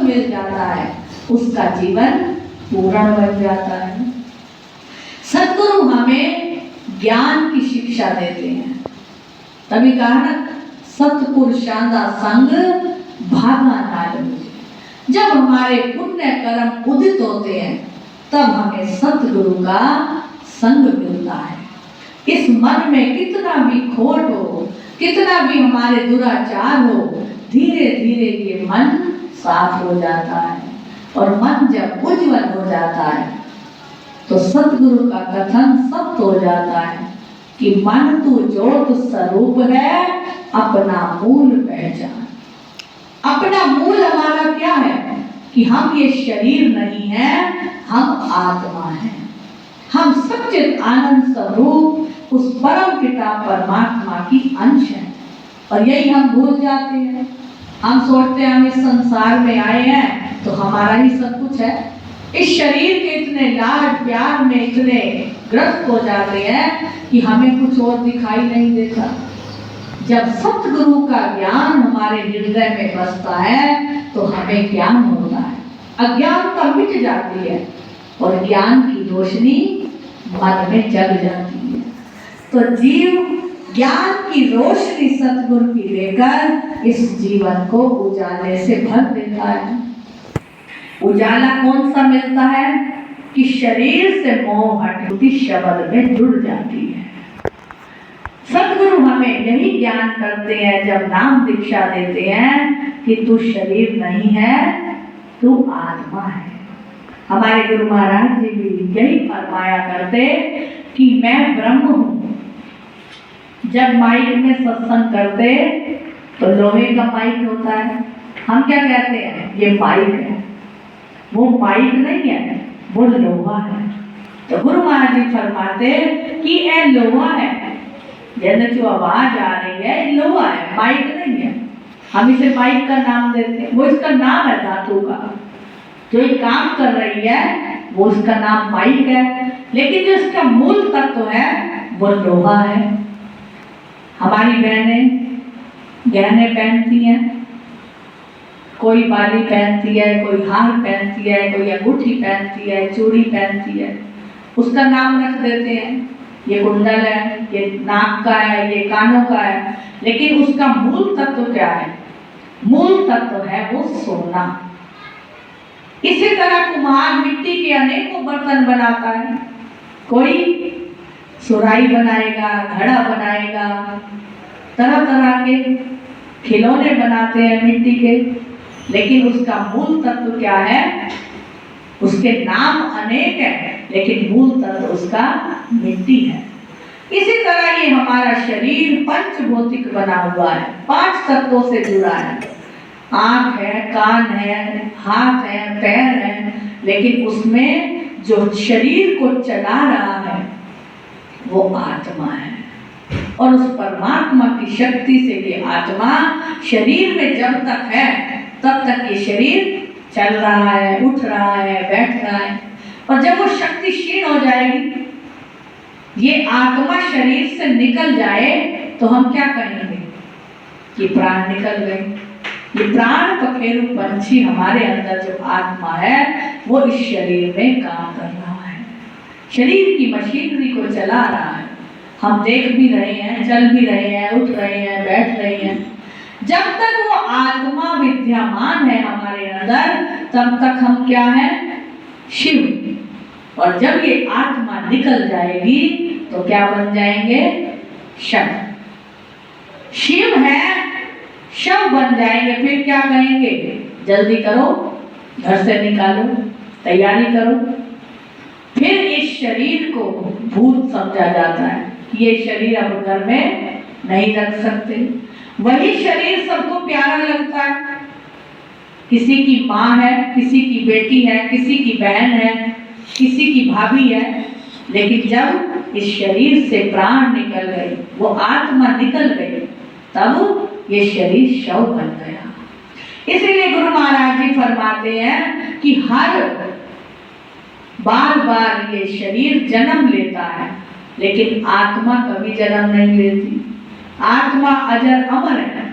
मिल जाता है उसका जीवन पूर्ण बन जाता है। सद्गुरु हमें ज्ञान की शिक्षा देते हैं। तभी कहा ना, सत्पुरुषांदा संग भागा नाल मुझे। जब हमारे पुण्य कर्म उदित होते हैं तब हमें सतगुरु का संग मिलता है। इस मन में कितना भी खोट हो, कितना भी हमारे दुराचार हो, धीरे धीरे ये मन साफ हो जाता है। और मन जब उज्जवल हो जाता है तो सतगुरु का कथन सत्य हो जाता है कि मन तू ज्योत स्वरूप है, अपना मूल पहचान। अपना मूल हमारा क्या है कि हम ये शरीर नहीं है, हम आत्मा हैं। हम सच्चिद आनंद स्वरूप उस परम पिता परमात्मा की अंश है। और यही हम भूल जाते हैं। हम सोचते हैं हम इस संसार में आए हैं तो हमारा ही सब कुछ है। इस शरीर के इतने लाड प्यार में इतने ग्रस्त हो जाते हैं कि हमें कुछ और दिखाई नहीं देता। जब सतगुरु का ज्ञान हमारे हृदय में बसता है तो हमें ज्ञान होता है, अज्ञानता मिट जाती है और ज्ञान की रोशनी मन में जग जाती है। तो जीव ज्ञान की रोशनी सतगुरु की लेकर इस जीवन को उजाले से भर देता है। उजाला कौन सा मिलता है कि शरीर से मोह हटती शब्द में जुड़ जाती है। सतगुरु हमें यही ज्ञान करते हैं जब नाम दीक्षा देते हैं कि तू शरीर नहीं है, तू आत्मा है। हमारे गुरु महाराज जी भी यही फरमाया करते कि मैं ब्रह्म हूँ। जब माइक में सत्संग करते तो लोहे का माइक होता है, हम क्या कहते हैं ये माइक है। वो माइक नहीं है, वो लोहा है। तो गुरु महाराज जी फरमाते कि ये लोहा है, जैसे जो आवाज आ रही है लोहा है, माइक नहीं है। हम इसे माइक का नाम देते हैं, वो इसका नाम है धातु का। जो ये काम कर रही है वो इसका नाम माइक है, लेकिन जो इसका मूल तत्व है वो लोहा है। हमारी बहनें गहने पहनती हैं, कोई बाली पहनती है, कोई हार पहनती है, कोई अंगूठी पहनती है, चूड़ी पहनती है, उसका नाम रख देते हैं ये कुंडल है, ये नाक का है, ये कानों का है। लेकिन उसका मूल तत्व क्या है? मूल तत्व है वो सोना। इसी तरह कुम्हार मिट्टी के अनेकों बर्तन बनाता है। कोई सुराही बनाएगा, घड़ा बनाएगा, तरह तरह के खिलौने बनाते हैं मिट्टी के, लेकिन उसका मूल तत्व क्या है? उसके नाम अनेक हैं लेकिन मूल तत्व उसका मिट्टी है। इसी तरह ये हमारा शरीर पंचभौतिक बना हुआ है, 5 तत्वों से जुड़ा है। आँख है, कान है, हाथ है, पैर है, लेकिन उसमें जो शरीर को चला रहा है वो आत्मा है। और उस परमात्मा की शक्ति से ये आत्मा शरीर में जब तक है तब तक ये शरीर चल रहा है, उठ रहा है, बैठ रहा है। और जब वो शक्ति क्षीण हो जाएगी, ये आत्मा शरीर से निकल जाए तो हम क्या कहेंगे कि प्राण निकल गए। ये प्राण पखेरु पंछी हमारे अंदर जो आत्मा है वो इस शरीर में काम कर रहा है, शरीर की मशीनरी को चला रहा है। हम देख भी रहे हैं, चल भी रहे हैं, उठ रहे हैं, बैठ रहे हैं। जब तक वो आत्मा विद्यमान है हमारे अंदर तब तक हम क्या है? शिव। और जब ये आत्मा निकल जाएगी तो क्या बन जाएंगे? शव। शिव है, शव बन जाएंगे। फिर क्या कहेंगे? जल्दी करो, घर से निकालो, तैयारी करो। फिर इस शरीर को भूत समझा जाता है, ये शरीर अब घर में नहीं रख सकते। वही शरीर सबको प्यारा लगता है। किसी की माँ है, किसी की बेटी है, किसी की बहन है, किसी की भाभी है, लेकिन जब इस शरीर से प्राण निकल गए, वो आत्मा निकल गई, तब ये शरीर शव बन गया। इसीलिए गुरु महाराज जी फरमाते हैं कि हर बार बार ये शरीर जन्म लेता है लेकिन आत्मा कभी जन्म नहीं लेती। आत्मा अजर अमर है,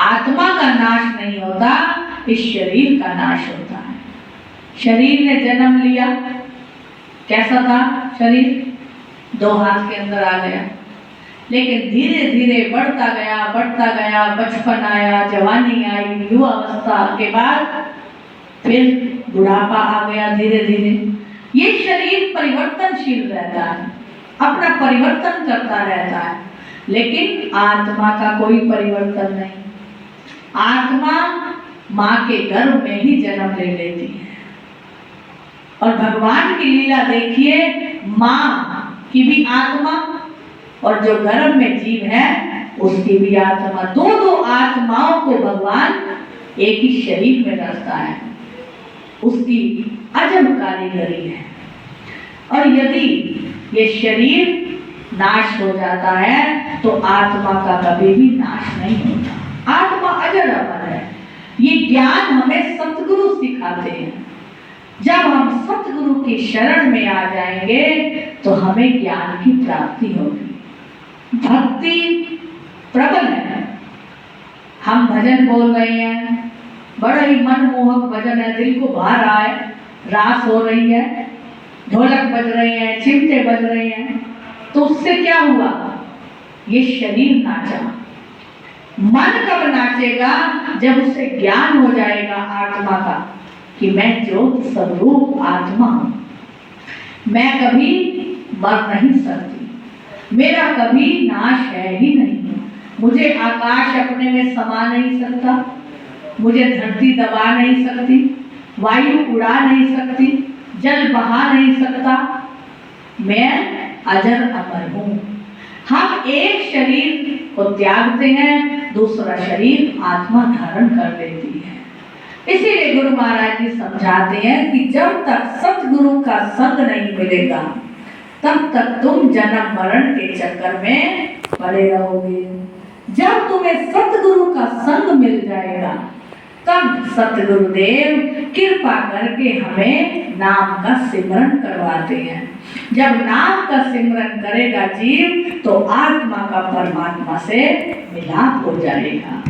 आत्मा का नाश नहीं होता, इस शरीर का नाश होता है। शरीर ने जन्म लिया, कैसा था शरीर? 2 हाथ के अंदर आ गया, लेकिन धीरे धीरे बढ़ता गया, बचपन आया, जवानी आई, युवावस्था के बाद फिर बुढ़ापा आ गया धीरे धीरे। ये शरीर परिवर्तनशील रहता है, अपना परिवर्तन करता रहता है, लेकिन आत्मा का कोई परिवर्तन नहीं। आत्मा माँ के गर्भ में ही जन्म ले लेती है। और भगवान की लीला देखिए, माँ की भी आत्मा और जो गर्भ में जीव है उसकी भी आत्मा, दो आत्माओं को भगवान एक ही शरीर में रखता है। उसकी अजब कारीगरी है। और यदि ये शरीर नाश हो जाता है तो आत्मा का कभी भी नाश नहीं होता। आत्मा अजर अमर है। ये ज्ञान हमें सतगुरु सिखाते हैं। जब हम सतगुरु की शरण में आ जाएंगे तो हमें ज्ञान की प्राप्ति होगी। भक्ति प्रबल है। हम भजन बोल रहे हैं, बड़ा ही मनमोहक भजन है, दिल को भा रहा है, रास हो रही है, ढोलक बज रहे हैं, चिमटे बज रहे हैं, तो उससे क्या हुआ? ये शरीर नाचा। मन कब नाचेगा? जब उसे ज्ञान हो जाएगा आत्मा का कि मैं ज्योत स्वरूप आत्मा हूं, मैं कभी मर नहीं सकती, मेरा कभी नाश है ही नहीं, मुझे आकाश अपने में समा नहीं सकता, मुझे धरती दबा नहीं सकती, वायु उड़ा नहीं सकती, जल बहा नहीं सकता, मैं अजर अमर हूं। हम एक शरीर को त्यागते हैं, दूसरा शरीर आत्मा धारण कर लेती है। इसीलिए गुरु महाराज जी समझाते हैं कि जब तक सतगुरु का संग नहीं मिलेगा तब तक तुम जन्म मरण के चक्कर में पड़े रहोगे। जब तुम्हें सतगुरु का संग मिल जाएगा तब सतगुरुदेव कृपा करके हमें नाम का सिमरन करवाते हैं। जब नाम का सिमरन करेगा जीव तो आत्मा का परमात्मा से मिलाप हो जाएगा।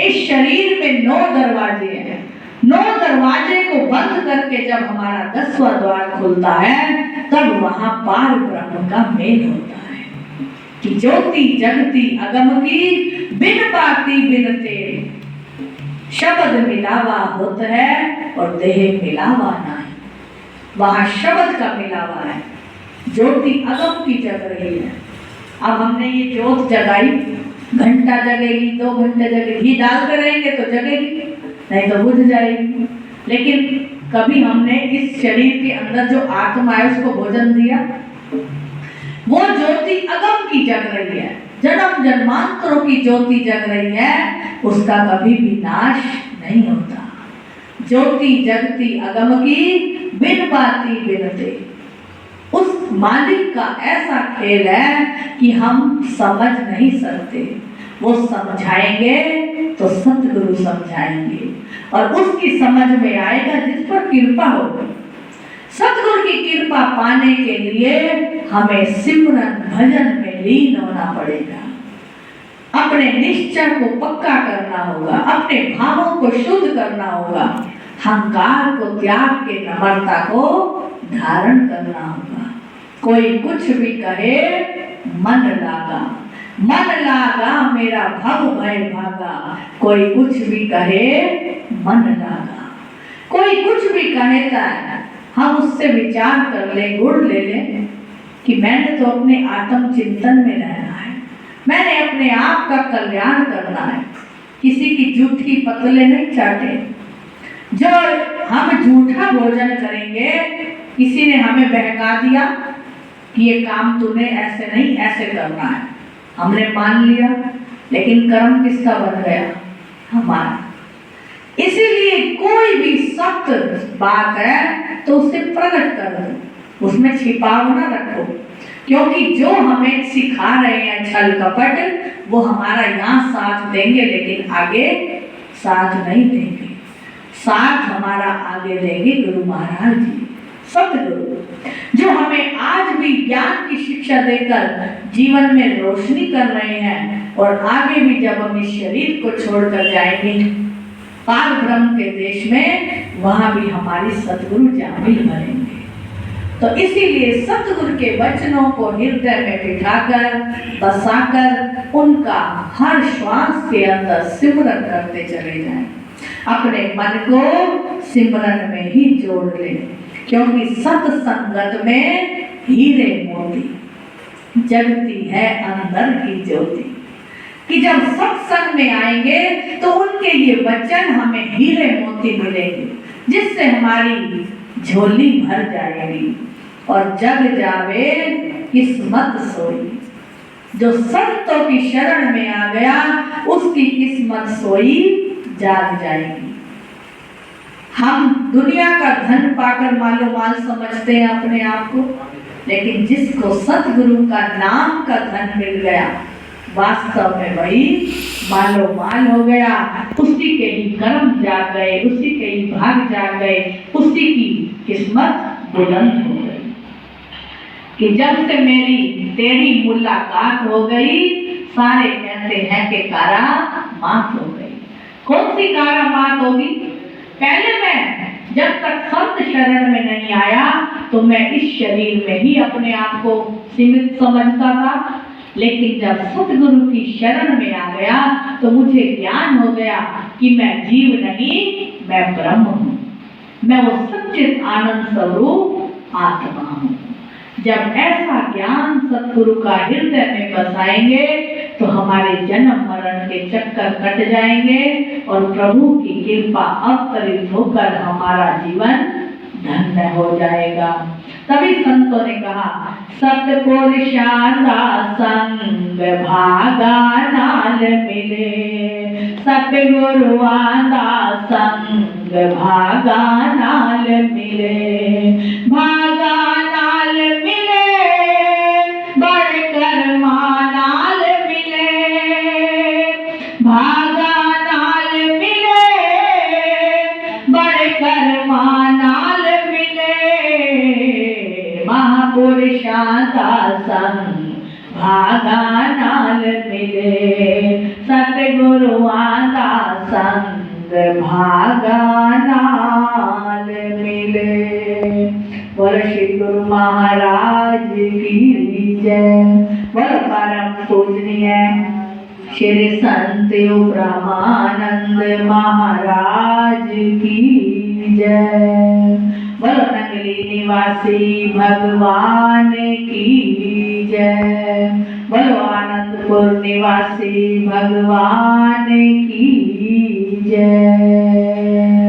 इस शरीर में 9 दरवाजे हैं। 9 दरवाजे को बंद करके जब हमारा 10वां द्वार खुलता है तब वहां पार ब्रह्म का मेल होता है कि ज्योति जगती अगम की बिन बाती बिन तेरे, शब्द मिलावा होत है और देह मिलावा नहीं। वहां शब्द का मिलावा है, ज्योति अगम की जग रही है। अब हमने ये ज्योत जगाई, घंटा जगेगी, 2 घंटे जगेगी, घी डाल कर रहेंगे तो जगेगी, नहीं तो बुझ जाएगी। लेकिन कभी हमने इस शरीर के अंदर जो आत्मा है उसको भोजन दिया? वो ज्योति अगम की जग रही है, जन्म जन्मांतरों की ज्योति जग रही है, उसका कभी भी नाश नहीं होता। ज्योति जगती अगम की बिन बाती बिन तेरे। उस मालिक का ऐसा खेल है कि हम समझ नहीं सकते। वो समझाएंगे तो सतगुरु समझाएंगे और उसकी समझ में आएगा जिस पर कृपा होगी। सतगुरु की कृपा पाने के लिए हमें सिमरन भजन में लीन होना पड़ेगा। अपने निश्चय को पक्का करना होगा, अपने भावों को शुद्ध करना होगा, अहंकार को त्याग के नम्रता को धारण करना होगा। कोई कुछ भी कहे मन लागा, मन लागा मेरा भव भय भागा। कोई कुछ भी कहे मन लागा। कोई कुछ भी कहता है, हम उससे विचार कर ले, गुण ले ले कि मैंने तो अपने आत्म चिंतन में रहना है, मैंने अपने आप का कल्याण करना है, किसी की जूठी पतले नहीं चाटे। जो हम झूठा भोजन करेंगे, किसी ने हमें बहका दिया कि ये काम तूने ऐसे नहीं ऐसे करना है, हमने मान लिया, लेकिन कर्म किसका बन गया? हमारा। इसीलिए कोई भी सत्य बात है तो उसे प्रकट कर दो, उसमें छिपाव ना रखो, क्योंकि जो हमें सिखा रहे हैं छल कपट वो हमारा यहाँ साथ देंगे लेकिन आगे साथ नहीं देंगे। साथ हमारा आगे देंगे गुरु महाराज जी, सतगुरु, जो हमें आज भी ज्ञान की शिक्षा देकर जीवन में रोशनी कर रहे हैं। और आगे भी जब हम इस शरीर को छोड़कर जाएंगे पार ब्रह्म के देश में, वहां भी हमारी सतगुरु जामिल बनेंगे। तो इसीलिए सतगुरु के वचनों को हृदय में बिठाकर बसाकर उनका हर श्वास के अंदर सिमरन करते चले जाएं। अपने मन को सिमरन में ही जोड़ लें, क्योंकि सत्संगत में हीरे मोती जगती है अंदर की ज्योति। कि जब सत्संग में आएंगे तो उनके ये वचन हमें हीरे मोती मिलेंगे, जिससे हमारी झोली भर जाएगी और जग जावे किस्मत सोई। जो संतों की शरण में आ गया उसकी किस्मत सोई जाग जाएगी। हम दुनिया का धन पाकर मालो माल समझते हैं अपने आप को, लेकिन जिसको सतगुरु का नाम का धन मिल गया वास्तव में वही मालो माल हो गया। उसी के ही कर्म जाग गए, उसी के ही भाग जाग गए, उसी की किस्मत बुलंद हो गई। कि जब से मेरी तेरी मुलाकात हो गई, सारे कहते हैं कि करामात हो गई। कौन सी करामात होगी? पहले मैं जब तक संत शरण में नहीं आया तो मैं इस शरीर में ही अपने आप को सीमित समझता था, लेकिन जब सतगुरु की शरण में आ गया तो मुझे ज्ञान हो गया कि मैं जीव नहीं, मैं ब्रह्म हूँ, मैं वो सच्चित आनंद स्वरूप आत्मा हूँ। जब ऐसा ज्ञान सतगुरु का हृदय में बसाएंगे तो हमारे जन्म मरण के चक्कर कट जाएंगे और प्रभु की कृपा अवतरित होकर हमारा जीवन धन्य हो जाएगा। तभी संतों ने कहा, सतपुरुषांदा संग भागा नाल मिले, सतगुरु आंदा संग भागा नाल मिले, भागा नाल मिले बड़ कर्मा नाल मिले, भागा नाल मिले बड़ कर्मा नाल महापुरुषां दा संग भागा नाल मिले, सतगुरुआं दा संग भागा नाल मिले। बोलो श्री गुरु महाराज की जय। बोलो परम पूजनीय श्री संत ब्रह्मानंद महाराज की जय। बोलो नगली निवासी भगवान की जय। बोलो आनंदपुर निवासी भगवान की जय।